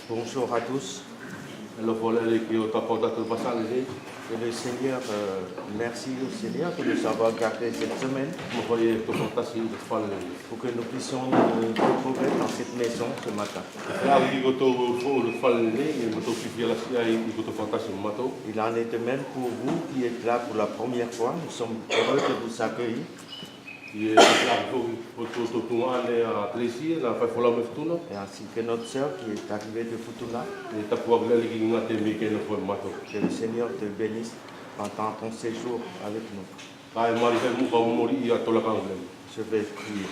Bonjour à tous. Et le Seigneur, merci au Seigneur de nous avoir gardés cette semaine pour que nous puissions nous retrouver dans cette maison ce matin. Il en est de même pour vous qui êtes là pour la première fois. Nous sommes heureux de vous accueillir. Et ainsi que notre sœur qui est arrivée de Futuna. Que le Seigneur te bénisse pendant ton séjour avec nous. Je vais prier.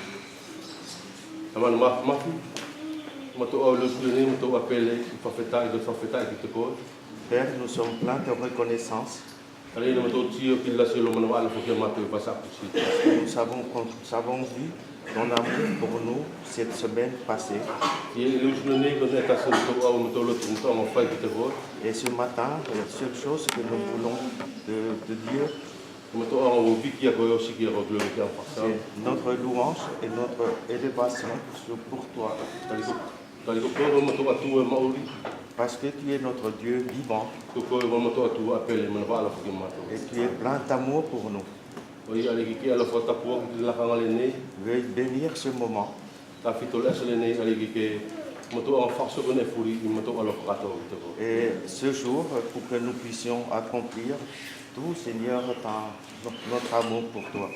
Père, nous sommes pleins de reconnaissance. Nous avons vu ton amour pour nous cette semaine passée. Et ce matin, la seule chose que nous voulons te dire, c'est notre louange et notre élévation pour toi. Parce que tu es notre Dieu vivant. Et tu es plein d'amour pour nous. Veuille bénir ce moment. Et ce jour, pour que nous puissions accomplir tout, Seigneur, notre amour pour toi.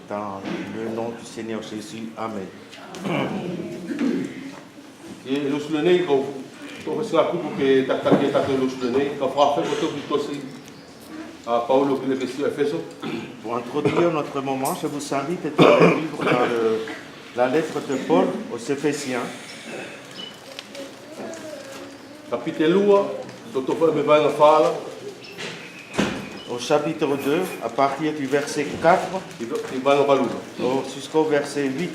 Dans le nom du Seigneur Jésus, Amen. Pour introduire notre moment, je vous invite à lire dans la lettre de Paul aux Éphésiens. Au chapitre 2, à partir du verset 4 jusqu'au verset 8.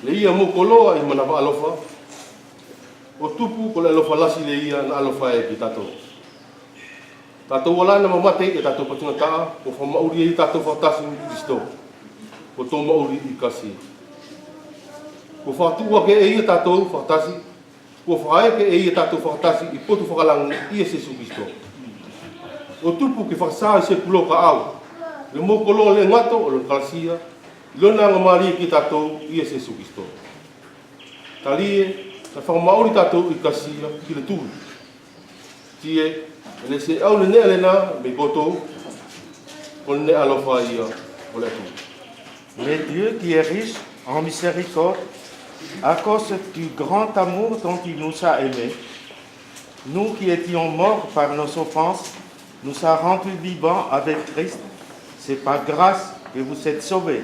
Leia mo koloa I manava alofa o tupu ko le alofa lasi leia na alofa e ki tato tato wala na mamate e tato patunga taa o fa mauri I tato fa tasi ni Kristo o to mauri I kasi ko fa tua ke e tato fa tasi ko fa ke e tato fa tasi I potu fa lang I Jesus Kristo o tupu ke fa sa se pulo ka au le mo kolo le ngato o le kasia Lona ngamari ki tatou I Jesus Kristo. Talie, na whamauri tatou I kasia ki le tūru. Tie, le se au le nea lena me kotou, o le nea alofa ia o le tūru. Mais Dieu qui est riche en miséricorde, à cause du grand amour dont il nous a aimés, nous qui étions morts par nos offenses, nous a rendus vivants avec Christ. C'est par grâce que vous êtes sauvés.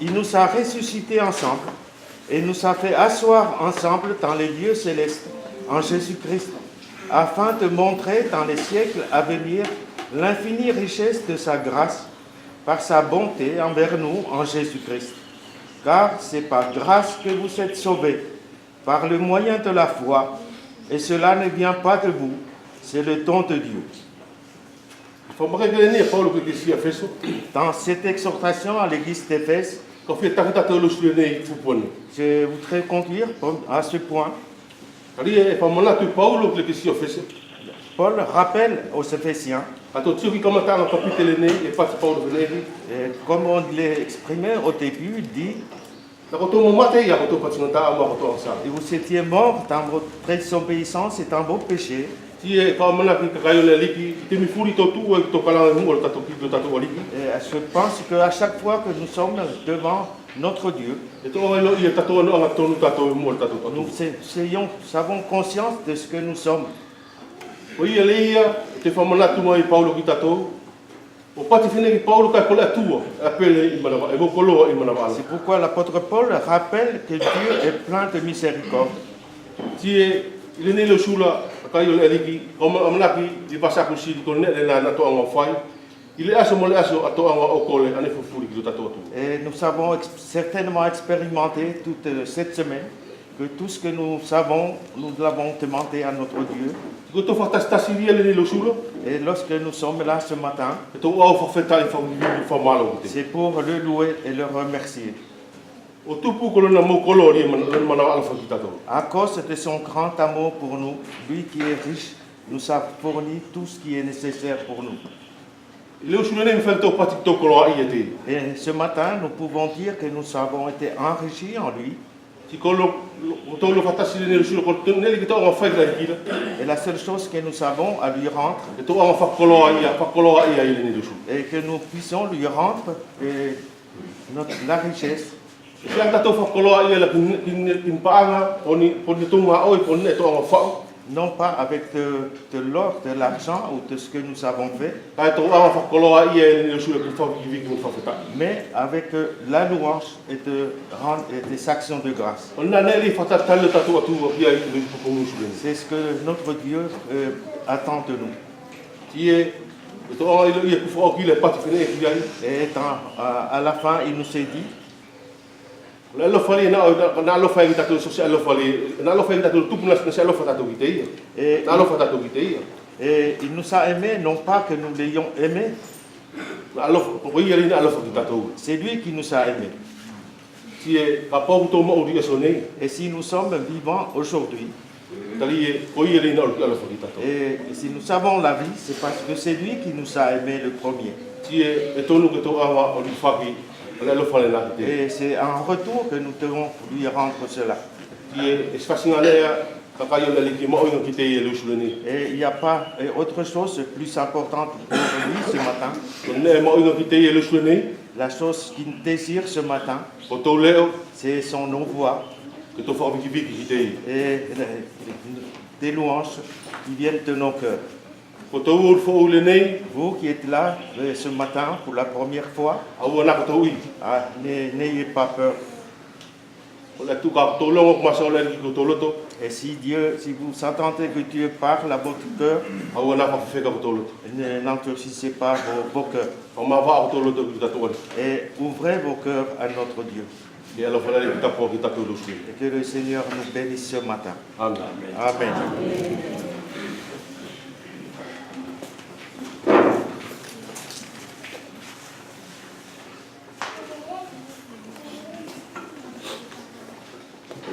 Il nous a ressuscités ensemble et nous a fait asseoir ensemble dans les lieux célestes en Jésus-Christ, afin de montrer dans les siècles à venir l'infinie richesse de sa grâce par sa bonté envers nous en Jésus-Christ. Car c'est par grâce que vous êtes sauvés, par le moyen de la foi, et cela ne vient pas de vous, c'est le don de Dieu. Dans cette exhortation à l'église d'Éphèse, je voudrais conduire à ce point. Paul rappelle aux Éphésiens, comme on l'a exprimé au début, il dit et vous étiez morts dans votre désobéissance et dans vos péchés. Et je pense qu'à chaque fois que nous sommes devant notre Dieu, nous avons conscience de ce que nous sommes. C'est pourquoi l'apôtre Paul rappelle que Dieu est plein de miséricorde. Il est né le choula, quand il est allé, comme on a dit, il va s'accoucher, il connaît la nature en faille. Il est à ce moment-là, et nous avons certainement expérimenté toute cette semaine que tout ce que nous savons, nous l'avons demandé à notre Dieu. Ko to fatastasi lia le lo sulo. Et lorsque nous sommes là ce matin, To au forfetai fa malo te. c'est pour le louer et le remercier. O tupu ko na mo kolo ri mana alfa ki tato. À cause de son grand amour pour nous, lui qui est riche, nous a fourni tout ce qui est nécessaire pour nous. Le sulo ne fa to pati to kolo ai te. Et ce matin, nous pouvons dire que nous avons été enrichis en lui. Ti kolo o to lo fatasi le sulo ko ne li to nga fa la ki. Et la seule chose que nous avons à lui rendre, E to nga fa kolo ai le ne sulo. et que nous puissions lui rendre la richesse, Se anta to fa kolo ai la kin paanga oni poni tunga oi poni to nga fa. non pas avec de l'or, de l'argent ou de ce que nous avons fait, Ai to nga fa kolo ai le sulo ki fa ki fa fa. mais avec la louange et des actions de grâce. Ona ne li fata talo tatu atu ki ai le ko mu sulo. C'est ce que notre Dieu attend de nous. Ti e to ai le ku fa ki le pati ne ki ai. Et à la fin, il nous s'est dit, La lo fali na lo fai tatu so lo fali na lo fai tatu tupu na se lo fata to ki et, na lo fata to ki et il nous a aimés, non pas que nous l'ayons aimé, na lo ko ia na lo fata tatu. c'est lui qui nous a aimés. Si e ka po to mo ri so nei Et si nous sommes vivants aujourd'hui, tali e ko ia na lo fata tatu. et si nous avons la vie, c'est parce que c'est lui qui nous a aimés le premier. Si e tonu ke to awa o li faki la lo fali na te. Et c'est en retour que nous devons lui rendre cela. Si e fasinga le ka ka yo le ki mo o ki te e lo sulo ni. Et il n'y a pas autre chose plus importante pour lui ce matin. Ko ne mo o ki te e lo sulo ni La chose qu'il désire ce matin, ko to leo c'est son envoi ke to fa ki ki te e. et des louanges qui viennent de nos cœurs. Ko to o fo le nei Vous qui êtes là ce matin pour la première fois, au na ko to i. n'ayez pas peur. O le tu ka to lo ma so le ki to loto. Et si vous entendez que Dieu parle à votre cœur, Au na fa fe ka to loto. n'endurcissez pas vos cœurs O ma va to loto ki tatu ori. et ouvrez vos cœurs à notre Dieu. E alo fala le tapo ki tatu lo sulo. Et que le Seigneur nous bénisse ce matin. Amen. Amen.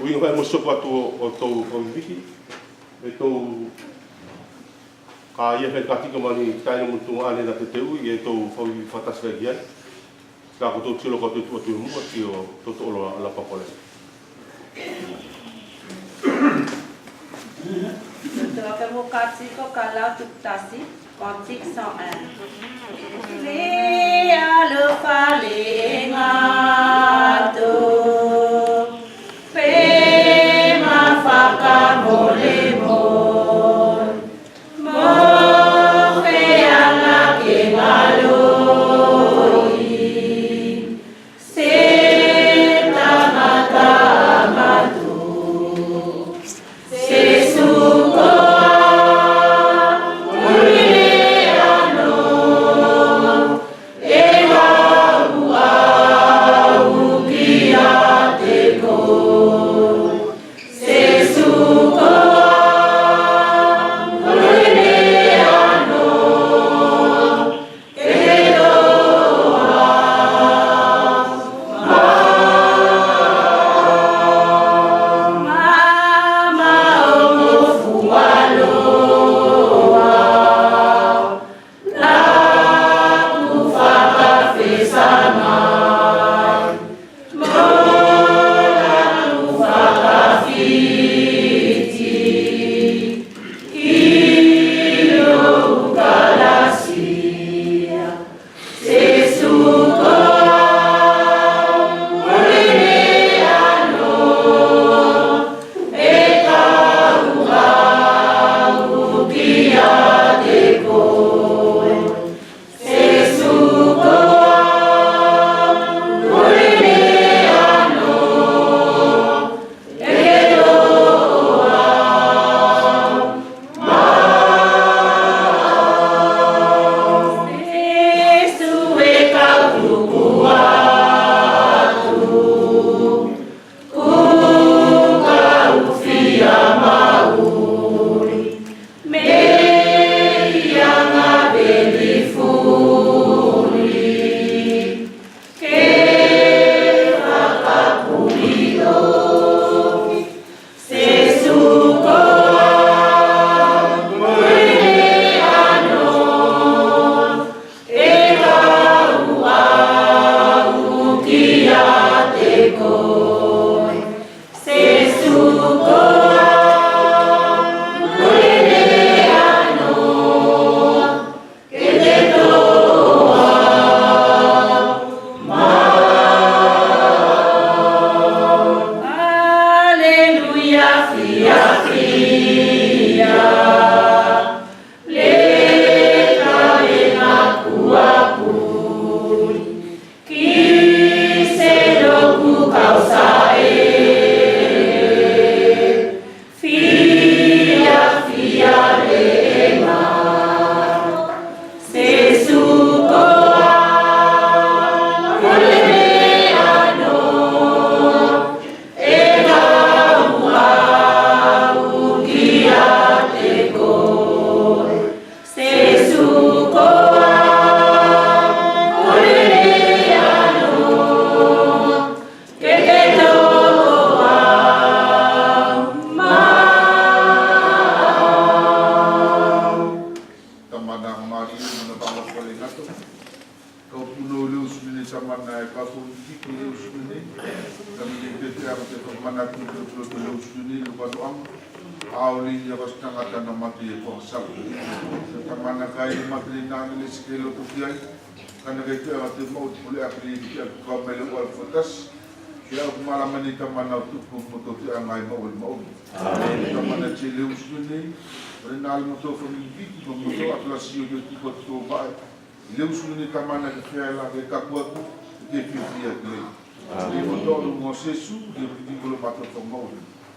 O ino vai mo so pa to o to o viki. E to ka ia fe ka tika mani tai mo tu ale na te teu e to fa fatas fe ia. Ka ko to tilo ko to tu mo ki o to to lo ala pa kole. Tocamos cantico Calau Tuctasi, cantique 101. Lea lo falengato, pema faca molemon, mofe ala que galoi, seta mata amatu, se suko. Se suko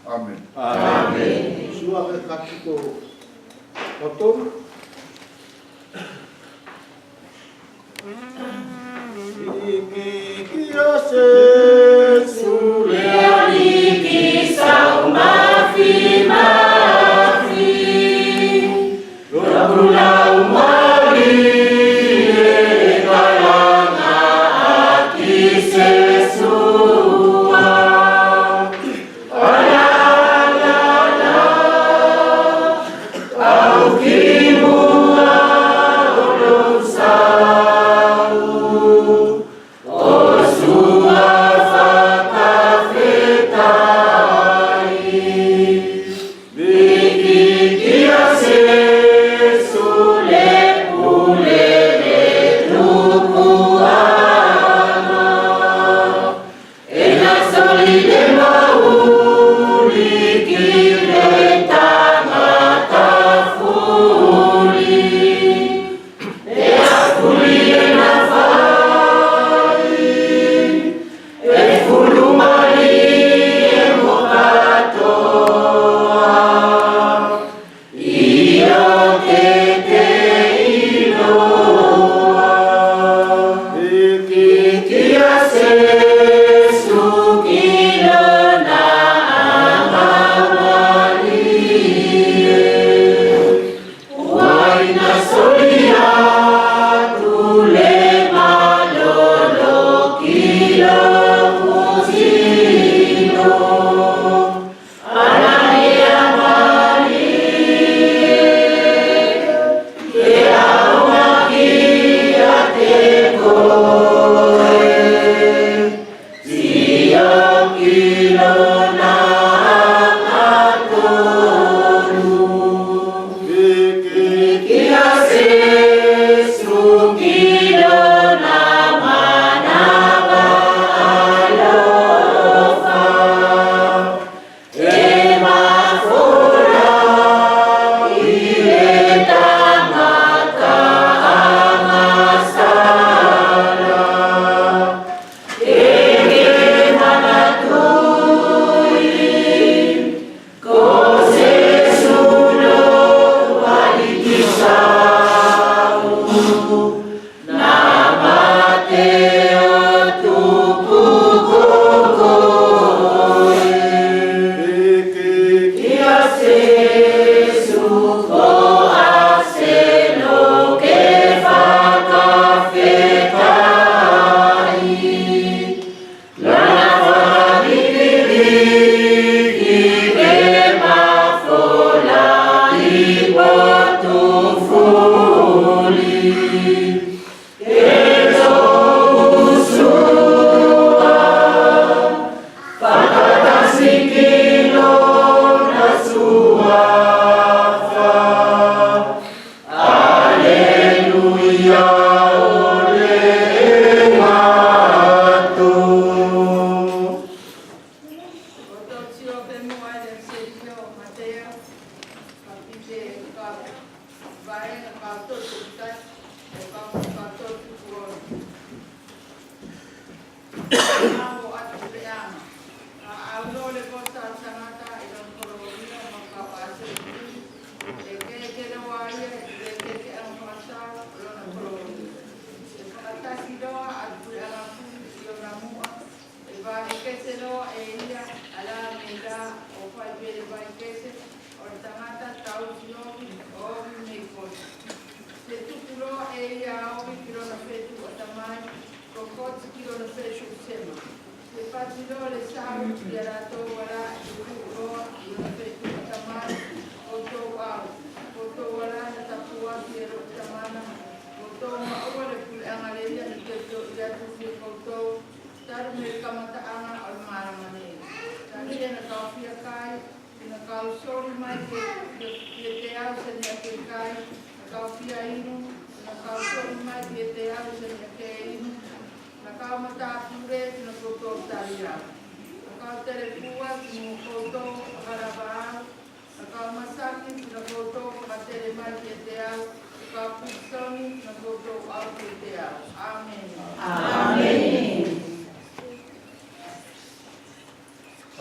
Amen. Amen. Suara katiko otom. Iki kiose Leoniki saumafi mafi Logula umari Kalanga akisesua Alala Aukimua Olosau Osua fakafetai Vikikia sesu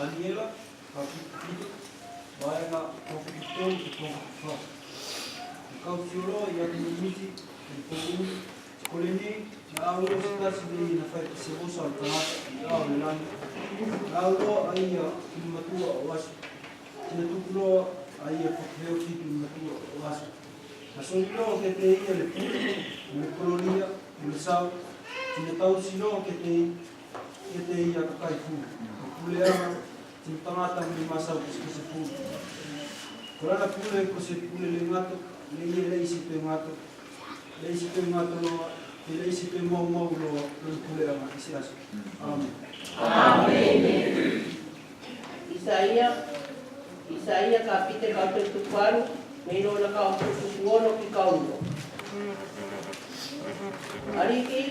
Daniela, kapitito, bae na kapitito, kapitito. Kau suro yang mimiti, itu koleni, na aulo sekas di na fai sebusa tengah, na aulan, na aulo ayah matua was, na tukulo ayah pakai kita matua was. Na solo que te ia le puli, le kolonia, le sau, na tau sino que te ia kakai fu, kuleana. Tangata ni masa ko se pu. Kora na pule ko se pule le ngato, le isi pe ngato. Le isi pe ngato lo, le isi pe mo lo pule ama isias. Amen. Amen. Isaia kapite kapite tuparu, meno na ka tukuono ki kauno. Ariki,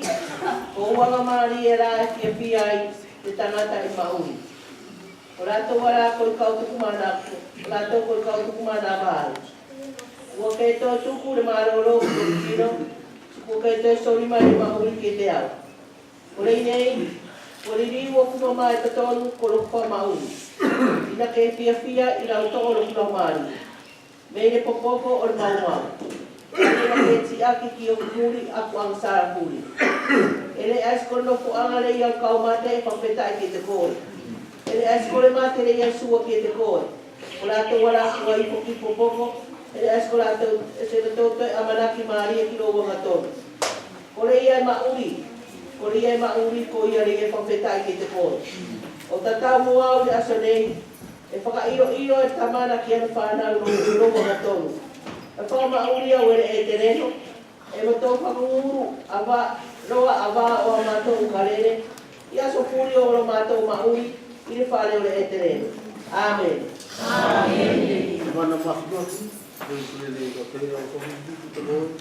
o wanga mari era ki piai te tangata I mauri. Orato wala ko kau tu mana ko. Orato ko kau tu mana ba. Wo ke to tu ku de marolo ko kino. Ko ke to sori mai ma uri ke te au. Ore nei. Ore ni wo ku mai to tonu ko ko ma uri. Ina ke fia ila to ko mari. Mene popoko or mau. Ina ke ti aki ki o muri aku ang sara muri. Ele as ko no ko angale ya kau mate pa peta ke te ko. Ele escola matere ia sua que te coi. Ola to wala ko I poki popoko. Ele escola to se to amanaki Maria ki lo wa to. Ole ia mauri. Ole ia mauri ko ia le fa feta que te coi. O tata mo au de asone. E fa iro e tamana ki ana fa na lo wa to. E fa mauri au e tereno. E mo to fa uru ava loa ava o mato kalere. Ia so puri o lo mato mauri. Ile fale ole etereno. Amen. Amen. Mana makhluk, boleh ko kaya ko hindi ko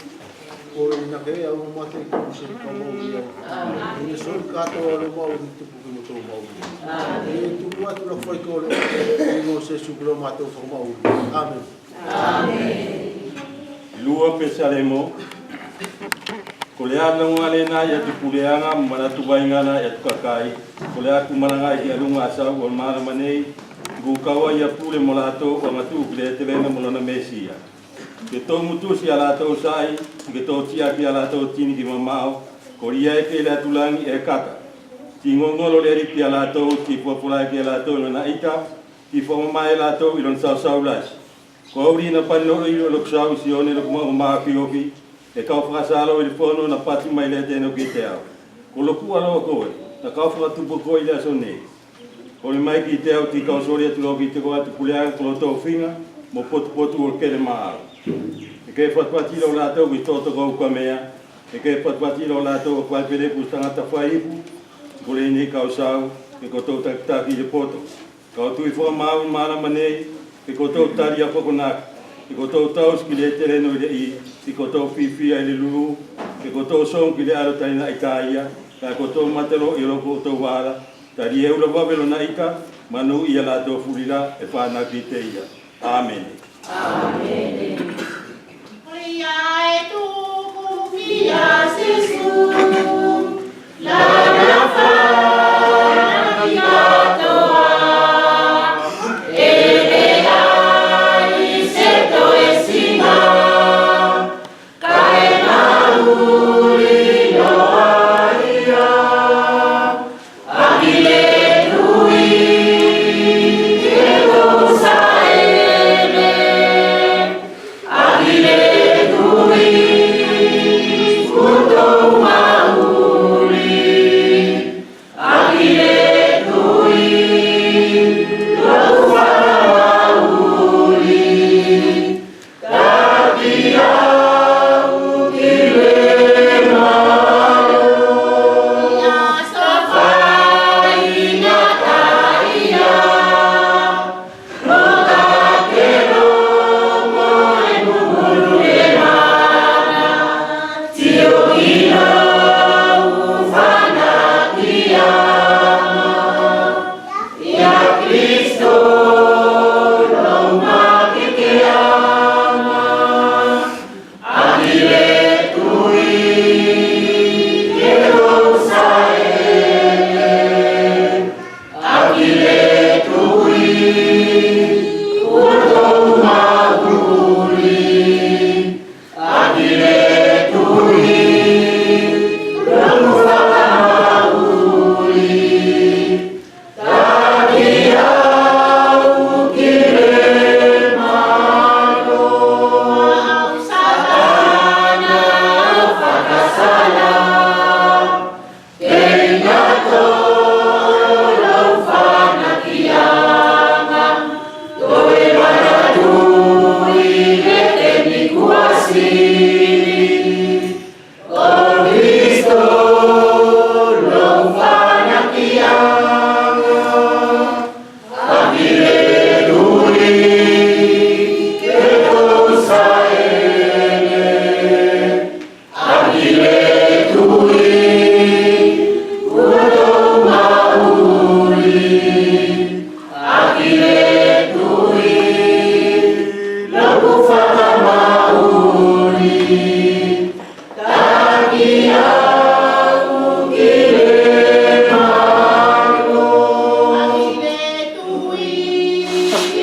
ko na kaya ang mate ko sa pamilya. Amen. Ini sol kato alo mau dito ko mo to mau. Amen. Tu wa tu foi ko no se sublo mato fo mau. Amen. Amen. Lua pesalemo. Kolea nang alena ya tu puleanga mana tu baingana ya tu kakai. Kolea tu malanga ya lunga sa o mara manei. Gukawa ya pule molato o matu ple telena molona mesia. Ke to mutu si ala to sai, ke to tia ki ala to tini ki mamao. Koria e ke la tulangi e kaka. Ti ngongolo le ri ki ala to ti popula ki ala to na ika. Ti fo mai la to ilon sa saulas. Ko uri na panno ro lo ksau si one lo ma ki oki. E kau whakasalo I whono na pati mai le tēnau ki te au. Ko loku aloa koe, na kau whakatupo koe le aso nei. Ko le mai ki te au ti kau sori atu loki te koe atu puleanga ko lo tau whinga, mo potu o kere maa au. E kei whatpati lau lātou ki tōto kau ka mea, e kei whatpati lau lātou ka kwaipere ku tangata whaipu, ko le nei kau sau, e ko tau takitaki le poto. Kau tui whakamau mana manei, e ko tau tari a whakonaka. I ko tau taus ki le tereno I ko tau whiwhia I le lulu, I ko tau song ki le aro taina I kāia, ka ko tau matero I roko tau wāra, ta ri eula wawelo na ika, manu I ala tau furila e whāna ki te ia. Amen. Amen.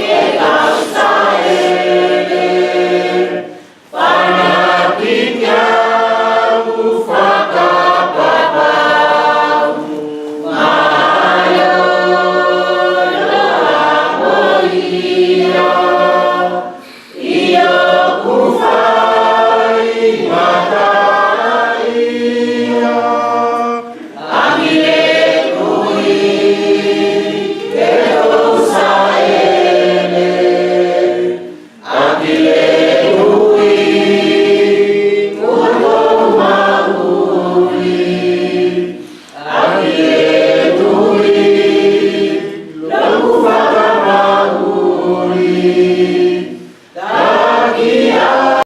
Yeah.